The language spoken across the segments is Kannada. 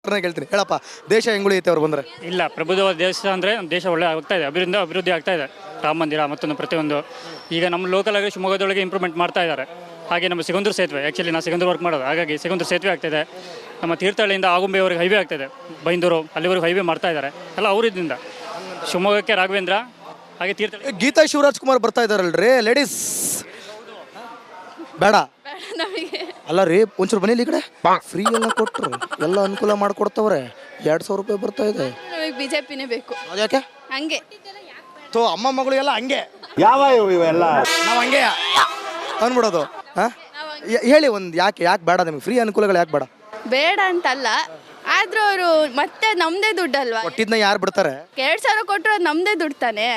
ಹೇಳ್ತೀನಿ ಹೇಳಪ್ಪ, ದೇಶ ಹೆಂಗುಳಿಯುತ್ತೆ ಅವ್ರು ಬಂದರೆ? ಇಲ್ಲ, ಪ್ರಬುದ್ಧವಾದ ದೇಶ ಅಂದರೆ ದೇಶ ಒಳ್ಳೆ ಆಗ್ತಾ ಇದೆ, ಅಭಿವೃದ್ಧಿ ಆಗ್ತಾ ಇದೆ. ರಾಮ ಮಂದಿರ ಮತ್ತೊಂದು ಪ್ರತಿಯೊಂದು ಈಗ ನಮ್ಮ ಲೋಕಲ್ ಆಗಿ ಶಿವಮೊಗ್ಗದೊಳಗೆ ಇಂಪ್ರೂವ್ಮೆಂಟ್ ಮಾಡ್ತಾ ಇದ್ದಾರೆ. ಹಾಗೆ ನಮ್ಮ ಸಿಗಂದೂರು ಸೇತುವೆ, ಆ್ಯಕ್ಚುಲಿ ನಾವು ಸಿಗಂದೂರು ವರ್ಕ್ ಮಾಡೋದು, ಹಾಗಾಗಿ ಸಿಗಂದೂರು ಸೇತುವೆ ಆಗ್ತಾಯಿದೆ. ನಮ್ಮ ತೀರ್ಥಹಳ್ಳಿಯಿಂದ ಆಗುಂಬೆವರೆಗೆ ಹೈವೇ ಆಗ್ತಾಯಿದೆ, ಬೈಂದೂರು ಅಲ್ಲಿವರೆಗೂ ಹೈವೇ ಮಾಡ್ತಾ ಇದ್ದಾರೆ ಎಲ್ಲ ಅವರಿಂದ. ಶಿವಮೊಗ್ಗಕ್ಕೆ ರಾಘವೇಂದ್ರ, ಹಾಗೆ ತೀರ್ಥಹಳ್ಳಿ ಗೀತಾ ಶಿವರಾಜ್ ಕುಮಾರ್ ಬರ್ತಾ ಇದ್ದಾರಲ್ರಿ ಲೇಡೀಸ್. ಬೇಡ ಅಲ್ಲ ರೀ, ಒಂಚೂರು ಬನ್ನಿ ಈ ಕಡೆ. ಫ್ರೀ ಎಲ್ಲ ಕೊಟ್ಟರು, ಎಲ್ಲ ಅನುಕೂಲ ಮಾಡಿಕೊಡ್ತವ್ರೆ. 2,000 ರೂಪಾಯಿ ಬರ್ತಾ ಇದೆ. ನಮಗೆ ಬಿಜೆಪಿನೇ ಬೇಕು. ಯಾಕೆ ಹಂಗೆ ತೋ ಅಮ್ಮ ಮಗಳು ಎಲ್ಲ ಹಂಗೆ ಯಾವ ಇವೆಲ್ಲ ನಾವು ಹಂಗೆ ಅಂದ್ಬಿಡೋದು. ಹೇಳಿ ಒಂದು ಯಾಕೆ ಬೇಡ ನಿಮ್ಗೆ ಫ್ರೀ ಅನುಕೂಲಗಳು ಯಾಕೆ ಬೇಡ? ಬೇಡ ಅಂತಲ್ಲ, ಆದ್ರೂ ಅವರು ಮತ್ತೆ ನಮ್ದೇ ದುಡ್ಡಲ್ವಾ. ಕೊಟ್ಟಿದ್ನ ಯಾರು ಬಿಡ್ತಾರೆ? 2,000 ಕೊಟ್ಟರು ಅದು ನಮ್ದೇ ದುಡ್ಡು ತಾನೆ,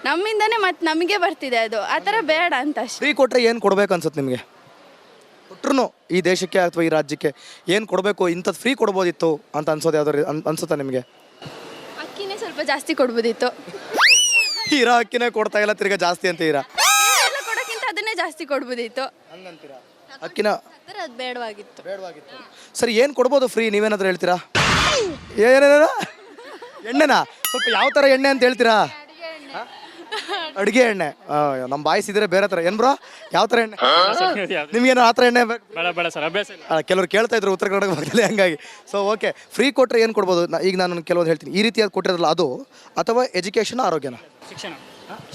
ನಮ್ಮಿಂದಾನೇ ಮತ್ತೆ ನಮಗೆ ಬರ್ತಿದೆ ಅದು. ಆ ಥರ ಬೇಡ ಅಂತ ಅಷ್ಟೇ. ಫ್ರೀ ಕೊಟ್ಟರೆ ಏನು ಕೊಡ್ಬೇಕು ಅನ್ಸುತ್ತೆ ನಿಮಗೆ? ಕೊಟ್ರು ಈ ದೇಶಕ್ಕೆ ಅಥವಾ ಈ ರಾಜ್ಯಕ್ಕೆ ಏನು ಕೊಡಬೇಕು, ಇಂಥದ್ದು ಫ್ರೀ ಕೊಡ್ಬೋದಿತ್ತು ಅಂತ ಅನ್ಸೋದು ಯಾವ್ದಾರು ಅನ್ಸುತ್ತಾ ನಿಮಗೆ? ಅಕ್ಕಿನೇ ಸ್ವಲ್ಪ ಜಾಸ್ತಿ ಕೊಡ್ಬೋದಿತ್ತು. ಇರೋ ಅಕ್ಕಿನೇ ಕೊಡ್ತಾ ಇಲ್ಲ, ತಿರ್ಗಾ ಜಾಸ್ತಿ ಅಂತ ಇರ ಎಲ್ಲ ಕೊಡೋಕ್ಕಿಂತ ಅದನ್ನೇ ಜಾಸ್ತಿ ಕೊಡ್ಬೋದಿತ್ತು. ಅಕ್ಕಿನ ಅದು ಬೇಡವಾಗಿತ್ತು. ಸರಿ, ಏನು ಕೊಡ್ಬೋದು ಫ್ರೀ? ನೀವೇನಾದ್ರೂ ಹೇಳ್ತೀರಾ? ಏನೇನ ಎಣ್ಣೆನಾ? ಸ್ವಲ್ಪ ಯಾವ ಥರ ಎಣ್ಣೆ ಅಂತ ಹೇಳ್ತೀರಾ? ಅಡುಗೆ ಎಣ್ಣೆ. ನಮ್ಮ ಬಾಯಿಸಿದ್ರೆ ಬೇರೆ ಥರ ಏನು ಬ್ರೋ? ಯಾವ ಥರ ಎಣ್ಣೆ ನಿಮ್ಗೇನೋ ಆ ಥರ ಎಣ್ಣೆ ಬೇಕು? ಬೇಡ ಸರ್, ಅಭ್ಯಾಸ ಇಲ್ಲ. ಕೆಲವ್ರು ಕೇಳ್ತಾ ಇದ್ರು ಉತ್ತರ ಕರ್ನಾಟಕ ಭಾಗದಲ್ಲಿ, ಹಂಗಾಗಿ. ಸೊ ಓಕೆ, ಫ್ರೀ ಕೊಟ್ಟರೆ ಏನು ಕೊಡ್ಬೋದು? ಈಗ ನಾನು ಕೆಲವೊಂದು ಹೇಳ್ತೀನಿ. ಈ ರೀತಿಯಾಗಿ ಕೊಟ್ಟಿರಲ್ಲ ಅದು, ಅಥವಾ ಎಜುಕೇಷನ್, ಆರೋಗ್ಯನ?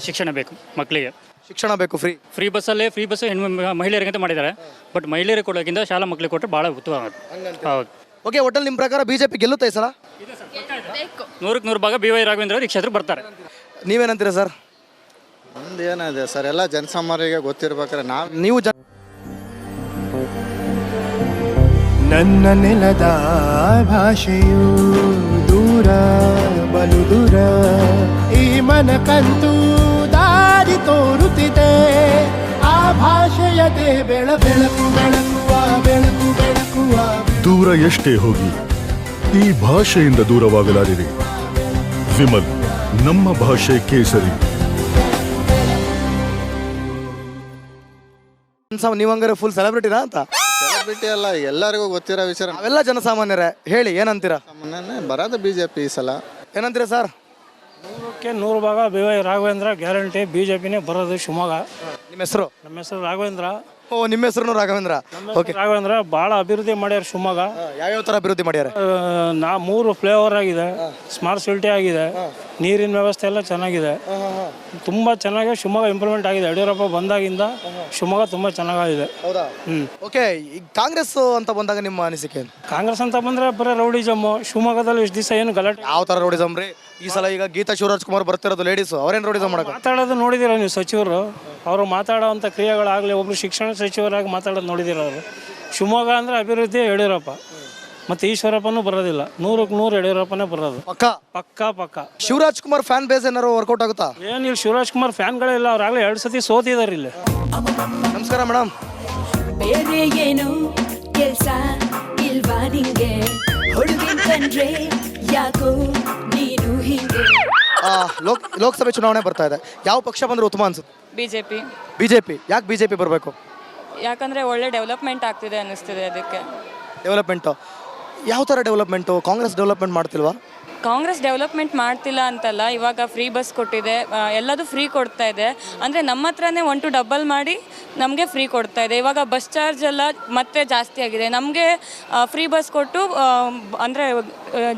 ಶಿಕ್ಷಣ ಬೇಕು ಮಕ್ಕಳಿಗೆ. ಶಿಕ್ಷಣ ಬೇಕು. ಫ್ರೀ ಬಸ್ ಮಹಿಳೆಯರಿಗಂತ ಮಾಡಿದ್ದಾರೆ. ಬಟ್ ಮಹಿಳೆಯರಿಗೆ ಕೊಡೋಕ್ಕಿಂತ ಶಾಲಾ ಮಕ್ಕಳಿಗೆ ಕೊಟ್ಟರೆ ಭಾಳ ಉತ್ತಮ ಆಗುತ್ತೆ. ಹೌದು. ಓಕೆ, ಒಟ್ಟಲ್ಲಿ ನಿಮ್ಮ ಪ್ರಕಾರ ಬಿಜೆಪಿ ಗೆಲ್ಲುತ್ತೆ ಈ ಸಲ? ಬೇಕು. 100% ಭಾಗ BY ರಾಘವೇಂದ್ರ ಈ ಕ್ಷೇತ್ರಕ್ಕೆ ಬರ್ತಾರೆ. ನೀವೇನಂತೀರಾ ಸರ್? ಏನಿದೆ ಸರ್, ಎಲ್ಲ ಜನಸಾಮಾನ್ಯರಿಗೆ ಗೊತ್ತಿರ್ಬೇಕಾದ್ರೆ ನೀವು ನನ್ನ ನೆಲದ ಭಾಷೆಯು ದೂರ ಬಲು ದೂರ, ಈ ಮನಕಂತೂ ದಾರಿ ತೋರುತ್ತಿದೆ. ಆ ಭಾಷೆಯದೇ ಬೆಳಕುವ ದೂರ ಎಷ್ಟೇ ಹೋಗಿ ಈ ಭಾಷೆಯಿಂದ ದೂರವಾಗಲಾರಿರಿ. ವಿಮಲ್, ನಮ್ಮ ಭಾಷೆ ಕೇಸರಿ. ನೀವಂಗಾರೆ ಫುಲ್ ಸೆಲೆಬ್ರಿಟಿನಾ ಅಂತ? ಸೆಲೆಬ್ರಿಟಿ ಅಲ್ಲ, ಎಲ್ಲರಿಗೂ ಗೊತ್ತಿರೋ ವಿಚಾರ. ಅವೆಲ್ಲ ಜನಸಾಮಾನ್ಯರೇ. ಹೇಳಿ ಏನಂತೀರಾ? ಸಾಮಾನ್ಯನೇ ಬರೋದು ಬಿಜೆಪಿ ಈ ಸಲ. ಏನಂತೀರಾ ಸರ್? 100ಕ್ಕೆ 100 ಭಾಗ BY ರಾಘವೇಂದ್ರ ಗ್ಯಾರಂಟಿ. ಬಿಜೆಪಿನೇ ಬರೋದು ಶಿವಮೊಗ್ಗ. ನಿಮ್ಮ ಹೆಸರು? ನಮ್ಮ ಹೆಸರು ರಾಘವೇಂದ್ರ. ಓ, ನಿಮ್ಮ ಹೆಸರು ರಾಘವೇಂದ್ರ. ಓಕೆ, ರಾಘವೇಂದ್ರ ಭಾಳ ಅಭಿವೃದ್ಧಿ ಮಾಡ್ಯಾರ ಶಿವಮೊಗ್ಗ. ಯಾವ್ಯಾವ ಥರ ಅಭಿವೃದ್ಧಿ ಮಾಡ್ಯಾರ? 3 ಫ್ಲೇವರ್ ಆಗಿದೆ, ಸ್ಮಾರ್ಟ್ ಸಿಟಿ ಆಗಿದೆ, ನೀರಿನ ವ್ಯವಸ್ಥೆ ಎಲ್ಲ ಚೆನ್ನಾಗಿದೆ, ತುಂಬ ಚೆನ್ನಾಗಿ ಶಿವಮೊಗ್ಗ ಇಂಪ್ರೂವ್ಮೆಂಟ್ ಆಗಿದೆ. ಯಡಿಯೂರಪ್ಪ ಬಂದಾಗಿಂದ ಶಿವಮೊಗ್ಗ ತುಂಬ ಚೆನ್ನಾಗಿದೆ. ಹೌದಾ? ಓಕೆ, ಈಗ ಕಾಂಗ್ರೆಸ್ ಅಂತ ಬಂದಾಗ ನಿಮ್ಮ ಅನಿಸಿಕೆ ಏನು? ಕಾಂಗ್ರೆಸ್ ಅಂತ ಬಂದರೆ ಬರೀ ರೌಡಿಸಮ್. ಶಿವಮೊಗ್ಗದಲ್ಲಿ ಇಷ್ಟು ದಿವಸ ಏನು ಗಲಾಟೆ. ಯಾವ ಥರ ರೌಡಿಸಮ್ ರೀ? ಈ ಸಲ ಈಗ ಗೀತಾ ಶಿವರಾಜ್ ಕುಮಾರ್ ಬರ್ತಿರೋದು ಲೇಡೀಸು, ಅವ್ರೇನು ರೌಡಿಸಮ್ ಮಾಡಕ್ಕೆ? ಮಾತಾಡೋದು ನೋಡಿದ್ದೀರ ನೀವು? ಸಚಿವರು ಅವರು ಮಾತಾಡೋವಂಥ ಕ್ರಿಯೆಗಳಾಗಲಿ, ಒಬ್ಬರು ಶಿಕ್ಷಣ ಸಚಿವರಾಗಿ ಮಾತಾಡೋದು ನೋಡಿದ್ದೀರ ಅವರು. ಶಿವಮೊಗ್ಗ ಅಂದರೆ ಅಭಿವೃದ್ಧಿ ಯಡಿಯೂರಪ್ಪ ಮತ್ತು ಈಶ್ವರಪ್ಪನೂ ಬರೋದಿಲ್ಲ. 100ಕ್ಕೆ 100 ಯಡಿಯೂರಪ್ಪನೇ ಬರೋದು. ಪಕ್ಕ. ಶಿವರಾಜ್ ಕುಮಾರ್ ಫ್ಯಾನ್ ಬೇಸ್ ಏನಾರು ವರ್ಕೌಟ್ ಆಗುತ್ತಾ? ಏನಿಲ್ಲ, ಶಿವರಾಜ್ ಕುಮಾರ್ ಫ್ಯಾನ್ಗಳೇ ಇಲ್ಲ. ಅವ್ರಾಗಲೇ 2 ಸತಿ ಸೋತಿದ್ದಾರೆ ಇಲ್ಲಿ. ನಮಸ್ಕಾರ ಮೇಡಮ್. ಬೇರೆ ಏನು ಕೆಲ್ಸ ಇಲ್ವಾ ನಿಂಗೆ? ಹುಡುಗಿನ್ ಕಂಡ್ರೆ ಯಾಕೋ ನೀನು ಹಿಂಗೆ. ಲೋಕಸಭೆ ಚುನಾವಣೆ ಬರ್ತಾ ಇದೆ. ಯಾವ ಪಕ್ಷ ಬಂದ್ರೆ ಉತ್ತಮ ಅನ್ಸುತ್ತೆ? ಬಿಜೆಪಿ. ಯಾಕೆ ಬಿಜೆಪಿ ಬರಬೇಕು? ಯಾಕಂದರೆ ಒಳ್ಳೆ ಡೆವಲಪ್ಮೆಂಟ್ ಆಗ್ತಿದೆ ಅನ್ನಿಸ್ತಿದೆ. ಅದಕ್ಕೆ ಡೆವಲಪ್ಮೆಂಟು ಯಾವ ಥರ ಡೆವಲಪ್ಮೆಂಟು? ಕಾಂಗ್ರೆಸ್ ಡೆವಲಪ್ಮೆಂಟ್ ಮಾಡ್ತಿಲ್ವಾ? ಕಾಂಗ್ರೆಸ್ ಡೆವಲಪ್ಮೆಂಟ್ ಮಾಡ್ತಿಲ್ಲ ಅಂತಲ್ಲ, ಇವಾಗ ಫ್ರೀ ಬಸ್ ಕೊಟ್ಟಿದೆ, ಎಲ್ಲದೂ ಫ್ರೀ ಕೊಡ್ತಾ ಇದೆ. ಅಂದರೆ ನಮ್ಮ ಹತ್ರನೇ 1 to ಡಬಲ್ ಮಾಡಿ ನಮಗೆ ಫ್ರೀ ಕೊಡ್ತಾ ಇದೆ. ಇವಾಗ ಬಸ್ ಚಾರ್ಜ್ ಎಲ್ಲ ಮತ್ತೆ ಜಾಸ್ತಿ ಆಗಿದೆ. ನಮಗೆ ಫ್ರೀ ಬಸ್ ಕೊಟ್ಟು ಅಂದರೆ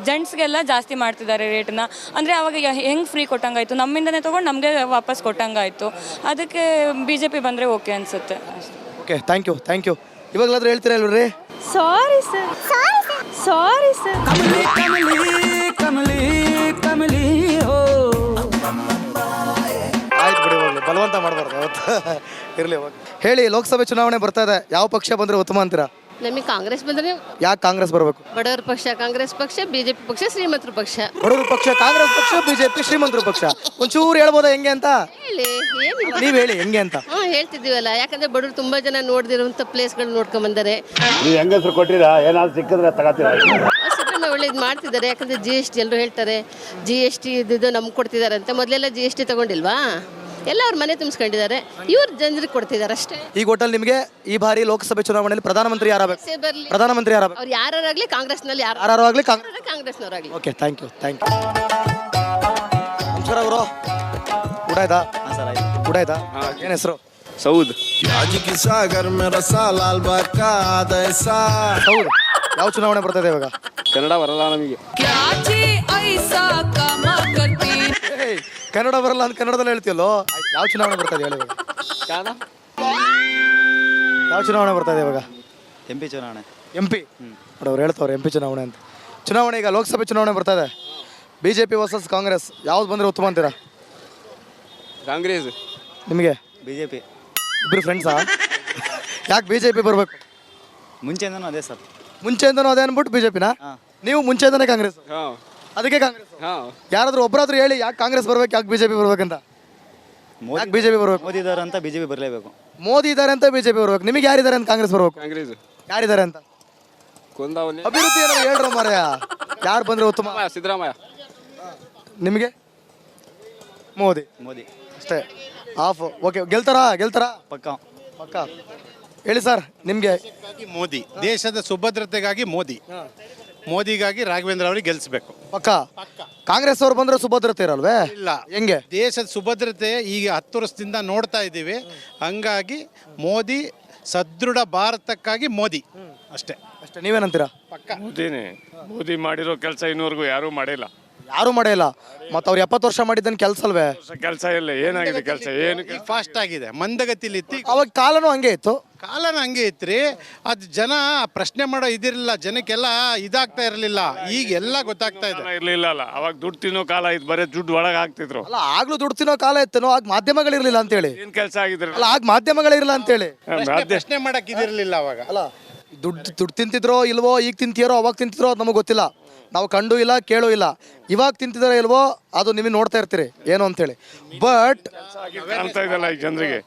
ಜೆಂಟ್ಸ್ಗೆಲ್ಲ ಜಾಸ್ತಿ ಮಾಡ್ತಿದ್ದಾರೆ ರೇಟನ್ನ. ಅಂದರೆ ಅವಾಗ ಹೆಂಗೆ ಫ್ರೀ ಕೊಟ್ಟಂಗಾಯಿತು, ನಮ್ಮಿಂದನೇ ತೊಗೊಂಡು ನಮಗೆ ವಾಪಸ್ ಕೊಟ್ಟಂಗಾಯಿತು. ಅದಕ್ಕೆ BJP ಬಂದರೆ ಓಕೆ ಅನಿಸುತ್ತೆ. Okay, thank you. ಇವಾಗಲಾದ್ರೂ ಹೇಳ್ತೀರಾ ಇಲ್ರಿ? Sorry sir. ಆಯ್ತು ಬಿಡಿ, ಹೋಗ್ಲಿ, ಬಲವಂತ ಮಾಡಬಾರ್ದು ಅವತ್ತು. ಇರಲಿ, ಹೇಳಿ, ಲೋಕಸಭೆ ಚುನಾವಣೆ ಬರ್ತಾ ಇದೆ. ಯಾವ ಪಕ್ಷ ಬಂದರೆ ಉತ್ತಮ ಅಂತೀರಾ? ನಮಗೆ ಕಾಂಗ್ರೆಸ್ ಬಂದರೆ. ಯಾಕೆ ಕಾಂಗ್ರೆಸ್ ಬರಬೇಕು? ಬಡವರ ಪಕ್ಷ ಕಾಂಗ್ರೆಸ್ ಪಕ್ಷ, ಬಿಜೆಪಿ ಪಕ್ಷ ಶ್ರೀಮಂತರ ಪಕ್ಷ. ಬಡವರ ಪಕ್ಷ ಕಾಂಗ್ರೆಸ್ ಪಕ್ಷ, ಬಿಜೆಪಿ ಶ್ರೀಮಂತರ ಪಕ್ಷ. ಒಂಚೂರು ಹೇಳ್ಬೋದಾ ಹೆಂಗೆ ಅಂತ? ಹೇಳಿ, ಏನಿಲ್ಲ, ನೀವು ಹೇಳಿ ಹೆಂಗೆ ಅಂತ. ಹೇಳ್ತಿದ್ದೀವಲ್ಲ. ಯಾಕಂದ್ರೆ ಬಡವರು ತುಂಬಾ ಜನ ನೋಡ್ದಿರುವಂತ ಪ್ಲೇಸ್ಗಳು ನೋಡ್ಕೊಂಡ್ ಬಂದರೆ. ನೀವು ಹೆಂಗಸರು ಕೊಟ್ಟಿರಾ? ಏನಾದ್ರು ಸಿಕ್ಕಿದ್ರೆ ತಗೋತೀರಾ? ಒಳ್ಳೇದು ಮಾಡ್ತಿದ್ದಾರೆ. ಯಾಕಂದ್ರೆ GST ಎಲ್ಲರೂ ಹೇಳ್ತಾರೆ GST ಇದು ನಮ್ಗೆ ಕೊಡ್ತಿದ್ದಾರೆ ಅಂತ. ಮೊದಲೆಲ್ಲ GST ತಗೊಂಡಿಲ್ವಾ? ಎಲ್ಲ ಅವ್ರ ಮನೆ ತುಂಬಿಸ್ಕೊಂಡಿದ್ದಾರೆ. ಇವ್ರು ಜನರಿಗೆ ಕೊಡ್ತಿದ್ದಾರೆ ಅಷ್ಟೇ. ಈಗ ಒಟ್ಟಲ್ಲಿ ನಿಮಗೆ ಈ ಬಾರಿ ಲೋಕಸಭೆ ಚುನಾವಣೆಯಲ್ಲಿ ಪ್ರಧಾನಮಂತ್ರಿ ಯಾರಾಗಬೇಕು? ಬರ್ಲಿ, ಪ್ರಧಾನಮಂತ್ರಿ ಯಾರಾಗಬೇಕು? ಅವ್ರು ಯಾರಾಗಲಿ ಕಾಂಗ್ರೆಸ್ನಲ್ಲಿ ಯಾರು ಆಗಲಿ ಕಾಂಗ್ರೆಸ್ನವರಾಗಲಿ. Okay, thank you. ನಮಸ್ಕಾರ ಗುರು. ಊಟ ಆಯ್ತಾ? ಊಟ ಆಯ್ತಾ? ಏನು ಹೆಸರು? ಸೌದ್. ಹೌದು. ಯಾವ ಚುನಾವಣೆ ಬರ್ತಾ ಇದೆ ಇವಾಗ? ಕನ್ನಡ ಬರಲ್ಲ ನಮಗೆ. ಏಯ್, ಕನ್ನಡ ಬರಲ್ಲ ಅಂತ ಕನ್ನಡದಲ್ಲಿ ಹೇಳ್ತೀಯಲ್ಲೋ. ಯಾವ ಚುನಾವಣೆ ಬರ್ತಾ ಇದೆ ಹೇಳಿ ಇವಾಗ? ಯಾವ ಚುನಾವಣೆ ಬರ್ತಾ ಇದೆ ಇವಾಗ? MP ಚುನಾವಣೆ. MP ನೋಡಿ ಅವ್ರು ಹೇಳ್ತವ್ರೆ MP ಚುನಾವಣೆ ಅಂತ. ಚುನಾವಣೆ ಈಗ ಲೋಕಸಭೆ ಚುನಾವಣೆ ಬರ್ತಾ ಇದೆ. BJP ವರ್ಸಸ್ ಕಾಂಗ್ರೆಸ್ ಯಾವ್ದು ಬಂದರೆ ಉತ್ತಮ ಅಂತೀರಾ? ಕಾಂಗ್ರೆಸ್. ನಿಮಗೆ? BJP. ಇಬ್ಬರು ಫ್ರೆಂಡ್ಸಾ? ಯಾಕೆ BJP ಬರಬೇಕು? ಮುಂಚೆಯಿಂದನೂ ಅದೇ ಸರ್. ಮುಂಚೆಯಿಂದನೂ ಅದೇ ಅಂದ್ಬಿಟ್ಟು BJPನಾ? ನೀವು ಮುಂಚೆಯಿಂದನೇ ಕಾಂಗ್ರೆಸ್? ಅದಕ್ಕೆ ಕಾಂಗ್ರೆಸ್. ಯಾರಾದ್ರೂ ಒಬ್ಬರಾದ್ರೂ ಹೇಳಿ ಯಾಕೆ ಕಾಂಗ್ರೆಸ್ ಬರ್ಬೇಕು, ಯಾಕೆ BJP ಬರ್ಬೇಕಂತ? ಯಾಕೆ BJP ಬರ್ಬೇಕು? ಮೋದಿ ಇದ್ದಾರೆ ಅಂತ BJP ಬರಲೇಬೇಕು. ಮೋದಿ ಇದ್ದಾರೆ ಅಂತ BJP ಬರ್ಬೇಕು. ನಿಮಗೆ ಯಾರಿದ್ದಾರೆ ಅಂತ ಕಾಂಗ್ರೆಸ್ ಬರ್ಬೇಕು? ಕಾಂಗ್ರೆಸ್. ಯಾರಿದ್ದಾರೆ ಅಂತ? ಅಭಿವೃದ್ಧಿ ಏನಾದ್ರು ಹೇಳ್ರ ಮಾರಾಯ. ಯಾರು ಬಂದ್ರೆ ಉತ್ತಮ? ಸಿದ್ದರಾಮಯ್ಯ. ನಿಮಗೆ? ಮೋದಿ. ಅಷ್ಟೇ. ಆಫ್. ಓಕೆ. ಗೆಲ್ತಾರಾ? ಪಕ್ಕ. ಹೇಳಿ ಸರ್, ನಿಮಗೆ? ಮೋದಿ. ದೇಶದ ಸುಭದ್ರತೆಗಾಗಿ ಮೋದಿಗಾಗಿ ರಾಘವೇಂದ್ರ ಅವರಿಗೆ ಗೆಲ್ಲಿಸಬೇಕು. ಪಕ್ಕ. ಕಾಂಗ್ರೆಸ್ ಅವ್ರು ಬಂದ್ರೆ ಸುಭದ್ರತೆ ಇರಲ್ವೇ? ಇಲ್ಲ. ಹೆಂಗೆ? ದೇಶದ ಸುಭದ್ರತೆ ಈಗ 10 ವರ್ಷದಿಂದ ನೋಡ್ತಾ ಇದ್ದೀವಿ. ಹಂಗಾಗಿ ಮೋದಿ, ಸದೃಢ ಭಾರತಕ್ಕಾಗಿ ಮೋದಿ. ಅಷ್ಟೇ. ನೀವೇನಂತೀರಾ? ಮೋದಿ ಮಾಡಿರೋ ಕೆಲಸ ಇನ್ನೂವರೆಗೂ ಯಾರೂ ಮಾಡಿಲ್ಲ. ಮತ್ತೆ ಅವ್ರು 70 ವರ್ಷ ಮಾಡಿದ್ದನ್ ಕೆಲಸ ಅಲ್ವೇ? ಕೆಲಸ ಇಲ್ಲ. ಏನಾಗಿದೆ ಕೆಲಸ? ಏನು ಫಾಸ್ಟ್ ಆಗಿದೆ, ಮಂದಗತಿಲಿ ಇತ್ತು. ಅವಾಗ ಕಾಲನೂ ಹಂಗೆ ಇತ್ತು. ಹಂಗೆ ಇತ್ರಿ. ಅದು ಜನ ಪ್ರಶ್ನೆ ಮಾಡೋ ಇದಿರಲಿಲ್ಲ, ಜನಕ್ಕೆಲ್ಲ ಇದಾಗ್ತಾ ಇರಲಿಲ್ಲ. ಈಗ ಎಲ್ಲ ಗೊತ್ತಾಗ್ತಾ ಇದೆ. ಇರ್ಲಿಲ್ಲ ಅಲ್ಲ, ಅವಾಗ ದುಡ್ಡು ತಿನ್ನೋ ಕಾಲ ಇತ್ತು, ಬರೀ ದುಡ್ಡು ಒಳಗೆ ಹಾಕ್ತಿದ್ರು. ಅಲ್ಲ, ಆಗ್ಲೂ ದುಡ್ಡು ತಿನ್ನೋ ಕಾಲ ಇತ್ತು. ಆಗ ಮಾಧ್ಯಮಗಳಿರ್ಲಿಲ್ಲ ಅಂತೇಳಿ. ಏನ್ ಕೆಲಸ ಆಗಿದ್ರೆ ಅಲ್ಲ, ಆಗ ಮಾಧ್ಯಮಗಳಿರಲ್ಲ ಅಂತೇಳಿ ಪ್ರಶ್ನೆ ಮಾಡಕ್ ಇದಿರಲಿಲ್ಲ ಅವಾಗ. ಅಲ್ಲ, ದುಡ್ಡು ತಿಂತಿದ್ರೋ ಇಲ್ವೋ, ಈಗ ತಿಂತೀರೋ ಅವಾಗ ತಿಂತಿದ್ರೋ ಅದು ನಮಗೆ ಗೊತ್ತಿಲ್ಲ. ನಾವು ಕಂಡು ಇಲ್ಲ, ಕೇಳೂ ಇಲ್ಲ. ಇವಾಗ ತಿಂತಿದಾರೋ ಇಲ್ವೋ ಅದು ನಿಮಗೆ ನೋಡ್ತಾ ಇರ್ತೀರಿ ಏನು ಅಂತೇಳಿ. ಬಟ್ ಕಾಣ್ತಾ ಇದಲ್ಲ ಈಗ ಜನರಿಗೆ,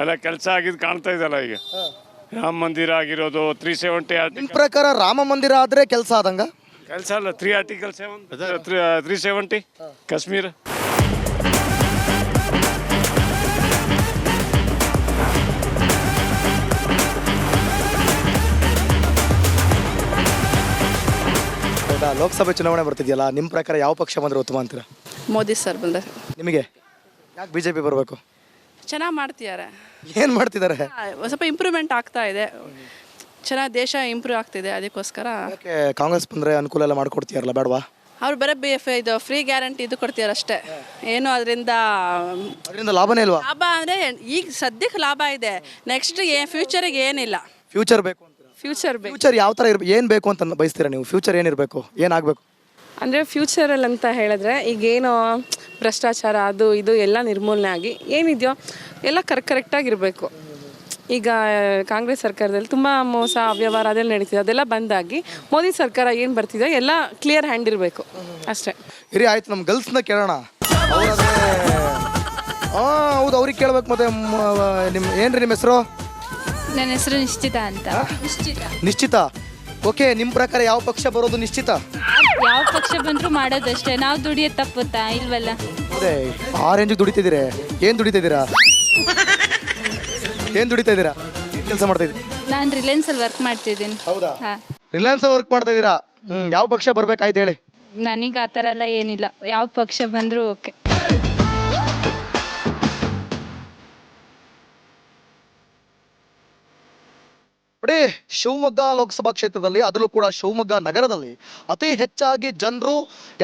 ಎಲ್ಲ ಕೆಲಸ ಆಗಿದ್ದು ಕಾಣ್ತಾ ಇದಲ್ಲ ಈಗ. ರಾಮ ಮಂದಿರ ಆಗಿರೋದು, 370 ನಿಮ್ಮ ಪ್ರಕಾರ ರಾಮ ಮಂದಿರ ಆದ್ರೆ ಕೆಲಸ ಆದಂಗ? ಕೆಲಸ ಅಲ್ಲ, 3 ಆರ್ಟಿಕಲ್ 370 ಕಾಶ್ಮೀರ. ಲೋಕಸಭೆ ಚುನಾವಣೆ ಬರ್ತಿದೆಯಲ್ಲ, ನಿಮ್ಮ ಪ್ರಕಾರ ಯಾವ ಪಕ್ಷ ಬಂದ್ರೆ ಉತ್ತಮ ಅಂತೀರಾ? ಮೋದಿ ಸರ್ ಬಂದರೆ. ನಿಮಗೆ? ಯಾಕೆ BJP ಬರಬೇಕು? ಚೆನ್ನಾಗಿ ಮಾಡ್ತಿದ್ದಾರೆ. ಏನು ಮಾಡ್ತಿದ್ದಾರೆ? ಸ್ವಲ್ಪ ಇಂಪ್ರೂವ್ಮೆಂಟ್ ಆಗ್ತಾ ಇದೆ. ಚೆನ್ನಾಗಿ ದೇಶ ಇಂಪ್ರೂವ್ ಆಗ್ತಿದೆ. ಅದಕ್ಕೋಸ್ಕರ ಯಾಕೆ ಕಾಂಗ್ರೆಸ್ ಬಂದರೆ ಅನುಕೂಲ ಎಲ್ಲ ಮಾಡಿಕೊಡ್ತೀಯಾರಲ್ಲ, ಬೇಡವಾ? ಅವ್ರು ಬರೀ ಇದು ಫ್ರೀ ಗ್ಯಾರಂಟಿ ಇದು ಕೊಡ್ತಿದ್ದಾರೆ ಅಷ್ಟೇ. ಏನು ಅದರಿಂದ ಲಾಭನೇ ಇಲ್ವಾ? ಲಾಭ ಅಂದರೆ ಈಗ ಸದ್ಯಕ್ಕೆ ಲಾಭ ಇದೆ. ನೆಕ್ಸ್ಟ್ ಫ್ಯೂಚರಿಗೆ ಏನಿಲ್ಲ. ಫ್ಯೂಚರ್ ಬೇಕು ಅಂತೀರಾ? ಫ್ಯೂಚರ್ ಯಾವ ಥರ ಏನು ಬೇಕು ಅಂತ ಬಯಸ್ತೀರಾ ನೀವು? ಫ್ಯೂಚರ್ ಏನಿರಬೇಕು, ಏನಾಗಬೇಕು? ಅಂದರೆ ಫ್ಯೂಚರಲ್ಲಿ ಅಂತ ಹೇಳಿದ್ರೆ ಈಗೇನು ಭ್ರಷ್ಟಾಚಾರ ಅದು ಇದು ಎಲ್ಲ ನಿರ್ಮೂಲನೆ ಆಗಿ ಏನಿದೆಯೋ ಎಲ್ಲ ಕರೆಕ್ಟಾಗಿರಬೇಕು. ಈಗ ಕಾಂಗ್ರೆಸ್ ಸರ್ಕಾರದಲ್ಲಿ ತುಂಬ ಮೋಸ ಅವ್ಯವಹಾರ ಅದೆಲ್ಲ ನಡೀತಿದೆ. ಅದೆಲ್ಲ ಬಂದಾಗಿ ಮೋದಿ ಸರ್ಕಾರ ಏನು ಬರ್ತಿದೆ ಎಲ್ಲ ಕ್ಲಿಯರ್ ಹ್ಯಾಂಡ್ ಇರಬೇಕು ಅಷ್ಟೇ. ಇರಿ ಆಯ್ತು, ನಮ್ಮ ಗರ್ಲ್ಸ್ನ ಕೇಳೋಣ. ಹೌದು, ಅವ್ರಿಗೆ ಕೇಳ್ಬೇಕು. ಮತ್ತೆ ಏನ್ರಿ ನಿಮ್ಮ ಹೆಸರು? ನನ್ನ ಹೆಸರು ನಿಶ್ಚಿತ ಅಂತ. ನಿಶ್ಚಿತ. ಓಕೆ, ನಿಮ್ಮ ಪ್ರಕಾರ ಯಾವ ಪಕ್ಷ ಬರೋದು ನಿಶ್ಚಿತ? ಯಾವ ಪಕ್ಷ ಬಂದರೂ ಮಾಡೋದಷ್ಟೇ. ನಾವು ದುಡಿಯೋದು ತಪ್ಪುತ್ತಾ? ಇಲ್ವಲ್ಲ. ಅದೇ ಆ ರೇಂಜಿಗೆ ದುಡಿತಿದ್ದೀರಿ. ಏನು ದುಡಿತಿದ್ದೀರಾ? ಏನು ದುಡಿತಾ ಕೆಲಸ ಮಾಡ್ತಾ ಇದ್ದೀರಿ? ನಾನು ರಿಲಯನ್ಸಲ್ಲಿ ವರ್ಕ್ ಮಾಡ್ತಿದ್ದೀನಿ. ಹೌದಾ? ರಿಲಯನ್ಸ್ ವರ್ಕ್ ಮಾಡ್ತಾ ಇದ್ದೀರಾ? ಯಾವ ಪಕ್ಷ ಬರ್ಬೇಕಾಯ್ತು ಹೇಳಿ? ನನಗೆ ಆ ಥರ ಎಲ್ಲ ಏನಿಲ್ಲ, ಯಾವ ಪಕ್ಷ ಬಂದರೂ ಓಕೆ. ನೋಡಿ, ಶಿವಮೊಗ್ಗ ಲೋಕಸಭಾ ಕ್ಷೇತ್ರದಲ್ಲಿ, ಅದರಲ್ಲೂ ಕೂಡ ಶಿವಮೊಗ್ಗ ನಗರದಲ್ಲಿ ಅತಿ ಹೆಚ್ಚಾಗಿ ಜನರು,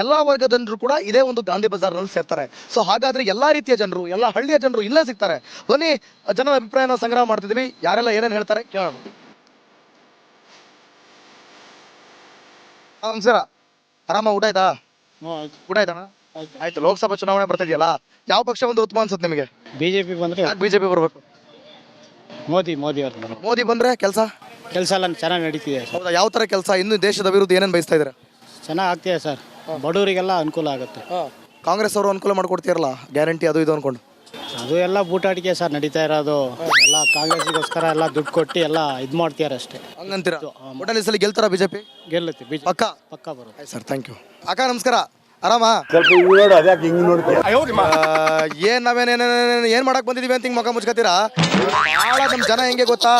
ಎಲ್ಲಾ ವರ್ಗದ ಜನರು ಕೂಡ ಇದೇ ಒಂದು ಗಾಂಧಿ ಬಜಾರ್ನಲ್ಲಿ ಸೇರ್ತಾರೆ. ಸೊ ಹಾಗಾದ್ರೆ ಎಲ್ಲಾ ರೀತಿಯ ಜನರು, ಎಲ್ಲ ಹಳ್ಳಿಯ ಜನರು ಇಲ್ಲೇ ಸಿಗ್ತಾರೆ. ಬನ್ನಿ, ಜನರ ಅಭಿಪ್ರಾಯನ ಸಂಗ್ರಹ ಮಾಡ್ತಿದ್ವಿ. ಯಾರೆಲ್ಲ ಏನೇನು ಹೇಳ್ತಾರೆ ಕೇಳೋಣ. ನಮಸ್ಕಾರ. ಆರಾಮ? ಊಟ ಆಯ್ತಾ? ಊಟ ಆಯ್ತಾನ? ಆಯ್ತು. ಲೋಕಸಭಾ ಚುನಾವಣೆ ಬರ್ತಾ ಇದೆಯಲ್ಲ, ಯಾವ ಪಕ್ಷ ಒಂದು ಉತ್ತಮ ಅನ್ಸುತ್ತೆ ನಿಮಗೆ? BJP ಬಂದ್ರೆ BJP ಬರ್ಬೇಕು. ಮೋದಿ ಅವ್ರು ಮೋದಿ ಬಂದ್ರೆ ಕೆಲಸ ಎಲ್ಲ ಚೆನ್ನಾಗಿ ನಡೀತಿದೆ. ಹೌದಾ? ಯಾವ ತರ ಕೆಲಸ? ಇನ್ನು ದೇಶದ ಅಭಿವೃದ್ಧಿ ಏನೇನು ಬಯಸ್ತಾ ಇದ್ದಾರೆ? ಚೆನ್ನಾಗಿ ಆಗ್ತಿದೆ ಸರ್. ಬಡವರಿಗೆಲ್ಲ ಅನುಕೂಲ ಆಗುತ್ತೆ. ಕಾಂಗ್ರೆಸ್ ಅವರು ಅನುಕೂಲ ಮಾಡ್ಕೊಡ್ತಿರಲ್ಲ, ಗ್ಯಾರಂಟಿ ಅದು ಇದು ಅನ್ಕೊಂಡು. ಅದು ಎಲ್ಲ ಬೂಟಾಟಿಕೆ ಸರ್ ನಡೀತಾ ಇರೋದು. ಎಲ್ಲ ಕಾಂಗ್ರೆಸ್ಗೋಸ್ಕರ ಎಲ್ಲ ದುಡ್ಡು ಕೊಟ್ಟು ಎಲ್ಲ ಇದು ಮಾಡ್ತಿದ್ದಾರೆ ಅಷ್ಟೇ. ಹಂಗಂತೀರಾ? ಒಟ್ಟಲ್ಲಿ ಸಲ ಗೆಲ್ತಾರ BJP? ಗೆಲ್ಲುತ್ತೆ ಪಕ್ಕ ಬರುತ್ತೆ. Sir, thank you. ಅಕ್ಕ ನಮಸ್ಕಾರ. ಆರಾಮ ಸ್ವಲ್ಪ ಹಿಂಗ್ ನೋಡು, ಅದ್ಯಾಕೆ ಹಿಂಗ್ ನೋಡ್ತೀಯ? ಏನ್ ಮಾಡಕ್ ಬಂದಿದೀವಿ ಅಂತ ಹಿಂಗ್ ಮುಖ ಮುಚ್ಕತ್ತೀರಾ? ಭಾಳ ನಮ್ ಜನ ಹೆಂಗೆ ಗೊತ್ತಾ,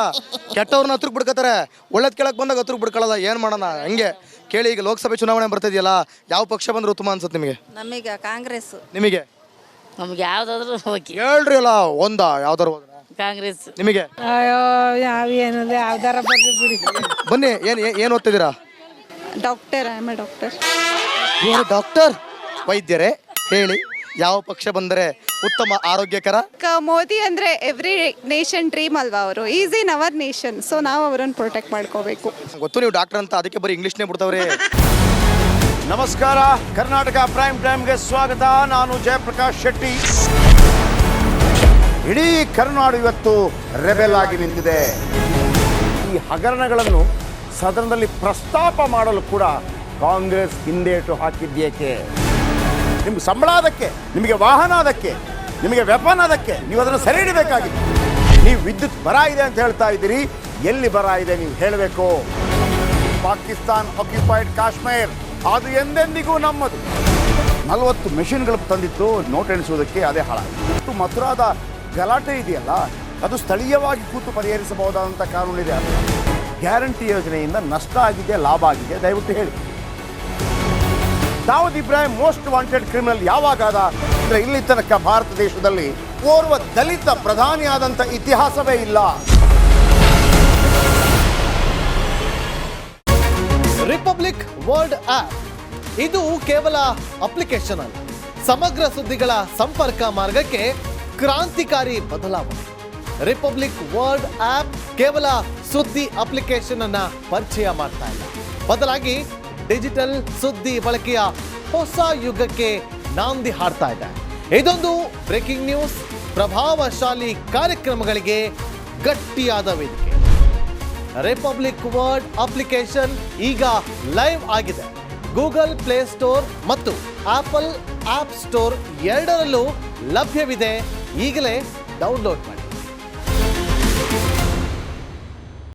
ಕೆಟ್ಟವ್ರನ್ನ ಹತ್ರಕ್ ಬಿಡ್ಕತ್ತಾರೆ, ಒಳ್ಳೇದ್ ಕೇಳಕ್ ಬಂದಾಗ ಹತ್ರಕ್ ಬಿಡ್ಕೊಳ್ಳಲ್ಲ. ಏನ್ ಮಾಡೋಣ ಹಂಗೆ ಕೇಳಿ. ಈಗ ಲೋಕಸಭೆ ಚುನಾವಣೆ ಬರ್ತಿದೆಯಲ್ಲ, ಯಾವ ಪಕ್ಷ ಬಂದ್ರೆ ಉತ್ತಮ ಅನ್ಸುತ್ತೆ ನಿಮಗೆ? ನಮಗೆ ಕಾಂಗ್ರೆಸ್. ನಿಮಗೆ ನಮ್ಗೆ ಯಾವ್ದಾದ್ರು ಓಕೆ. ಹೇಳ್ರಿ ಅಲ್ಲ, ಒಂದಾ ಯಾವ್ದಾರು ಹೋದ್ರ? ಕಾಂಗ್ರೆಸ್. ನಿಮಗೆ? ಅಯ್ಯೋ ಏನಂದ್ರೆ ಯಾವ್ದಾರ ಬರ್ಲಿ ಬಿಡಿ. ಬನ್ನಿ. ಏನ್ ಓದ್ತಿದ್ದೀರಾ? Doctor doctor. ಡಾಕ್ಟರ್ ವೈದ್ಯರೇ, ಹೇಳಿ ಯಾವ ಪಕ್ಷ ಬಂದರೆ ಉತ್ತಮ ಆರೋಗ್ಯಕರ? ಮೋದಿ ಅಂದ್ರೆ ಎವ್ರಿ ನೇಷನ್ ಡ್ರೀಮ್ ಅಲ್ವಾ ಅವರು. Is in our nation, so ನಾವು ಅವರನ್ನು ಪ್ರೊಟೆಕ್ಟ್ ಮಾಡ್ಕೋಬೇಕು. ಗೊತ್ತು ನೀವು ಡಾಕ್ಟರ್ ಅಂತ, ಅದಕ್ಕೆ ಬರೀ ಇಂಗ್ಲಿಷ್ನೇ ಬಿಡ್ತಾವ್ರಿ. ನಮಸ್ಕಾರ, ಕರ್ನಾಟಕ ಪ್ರೈಮ್ ಟೈಮ್ಗೆ ಸ್ವಾಗತ. ನಾನು ಜಯಪ್ರಕಾಶ್ ಶೆಟ್ಟಿ. ಇಡೀ ಕರ್ನಾಡು ಇವತ್ತು ರೆಬೆಲ್ ಆಗಿ ನಿಂತಿದೆ. ಈ ಹಗರಣಗಳನ್ನು ಸದನದಲ್ಲಿ ಪ್ರಸ್ತಾಪ ಮಾಡಲು ಕೂಡ ಕಾಂಗ್ರೆಸ್ ಹಿಂದೇಟು ಹಾಕಿದ್ದೇಕೆ? ನಿಮ್ಗೆ ಸಂಬಳ ಅದಕ್ಕೆ, ನಿಮಗೆ ವಾಹನ ಅದಕ್ಕೆ, ನಿಮಗೆ ವೆಪನ್ ಅದಕ್ಕೆ, ನೀವು ಅದನ್ನು ಸೆರೆ ಹಿಡಬೇಕಾಗಿತ್ತು. ನೀವು ವಿದ್ಯುತ್ ಬರ ಇದೆ ಅಂತ ಹೇಳ್ತಾ ಇದ್ದೀರಿ, ಎಲ್ಲಿ ಬರ ಇದೆ ನೀವು ಹೇಳಬೇಕು. ಪಾಕಿಸ್ತಾನ್ ಆಕ್ಯುಪೈಡ್ ಕಾಶ್ಮೀರ್ ಅದು ಎಂದೆಂದಿಗೂ ನಮ್ಮದು. 40 ಮೆಷಿನ್ಗಳು ತಂದಿತ್ತು ನೋಟ್ ಎಣಿಸುವುದಕ್ಕೆ, ಅದೇ ಹಾಳಾಯಿತು. ಮಥುರಾದ ಗಲಾಟೆ ಇದೆಯಲ್ಲ, ಅದು ಸ್ಥಳೀಯವಾಗಿ ಕೂತು ಪರಿಹರಿಸಬಹುದಾದಂಥ ಕಾನೂನಿದೆ. ಗ್ಯಾರಂಟಿ ಯೋಜನೆಯಿಂದ ನಷ್ಟ ಆಗಿದೆ, ಲಾಭ ಆಗಿದೆ, ದಯವಿಟ್ಟು ಹೇಳಿ. Dawood Ibrahim most wanted criminal ಯಾವಾಗಾದ ಅಂದರೆ ಇಲ್ಲಿ ತನಕ ಭಾರತ ದೇಶದಲ್ಲಿ ಓರ್ವ ದಲಿತ ಪ್ರಧಾನಿಯಾದಂಥ ಇತಿಹಾಸವೇ ಇಲ್ಲ. ರಿಪಬ್ಲಿಕ್ ವರ್ಲ್ಡ್ ಆಪ್ ಇದು ಕೇವಲ ಅಪ್ಲಿಕೇಶನ್ ಅಲ್ಲ, ಸಮಗ್ರ ಸುದ್ದಿಗಳ ಸಂಪರ್ಕ ಮಾರ್ಗಕ್ಕೆ ಕ್ರಾಂತಿಕಾರಿ ಬದಲಾವಣೆ. ರಿಪಬ್ಲಿಕ್ ವರ್ಲ್ಡ್ ಆಪ್ ಕೇವಲ ಸುದ್ದಿ ಅಪ್ಲಿಕೇಶನ್ ಅನ್ನ ಪರಿಚಯ ಮಾಡ್ತಾ ಇಲ್ಲ, ಬದಲಾಗಿ ಡಿಜಿಟಲ್ ಸುದ್ದಿ ಬಳಕೆಯ ಹೊಸ ಯುಗಕ್ಕೆ ನಾಂದಿ ಹಾಡ್ತಾ ಇದೆ. ಇದೊಂದು ಬ್ರೇಕಿಂಗ್ ನ್ಯೂಸ್, ಪ್ರಭಾವಶಾಲಿ ಕಾರ್ಯಕ್ರಮಗಳಿಗೆ ಗಟ್ಟಿಯಾದ ವೇದಿಕೆ. ರಿಪಬ್ಲಿಕ್ ವರ್ಲ್ಡ್ ಅಪ್ಲಿಕೇಶನ್ ಈಗ ಲೈವ್ ಆಗಿದೆ. ಗೂಗಲ್ ಪ್ಲೇ ಸ್ಟೋರ್ ಮತ್ತು ಆಪಲ್ ಆಪ್ ಸ್ಟೋರ್ ಎರಡರಲ್ಲೂ ಲಭ್ಯವಿದೆ. ಈಗಲೇ ಡೌನ್ಲೋಡ್ ಮಾಡಿ.